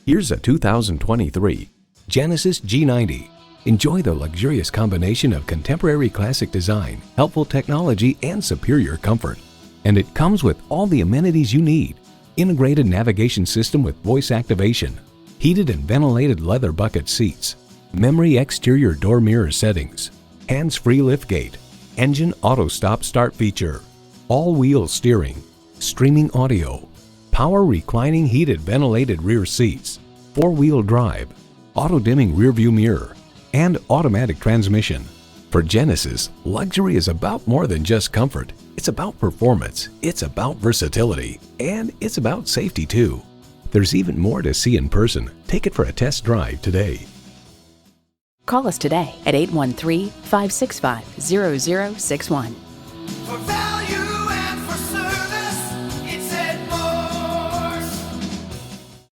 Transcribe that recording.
Here's a 2023 Genesis G90. Enjoy the luxurious combination of contemporary classic design, helpful technology, and superior comfort. And it comes with all the amenities you need. Integrated navigation system with voice activation, heated and ventilated leather bucket seats, memory exterior door mirror settings, hands-free liftgate, engine auto stop start feature, all-wheel steering, streaming audio, power reclining heated ventilated rear seats, four-wheel drive, auto-dimming rearview mirror, and automatic transmission. For Genesis, luxury is about more than just comfort. It's about performance, it's about versatility, and it's about safety too. There's even more to see in person. Take it for a test drive today. Call us today at 813-565-0061.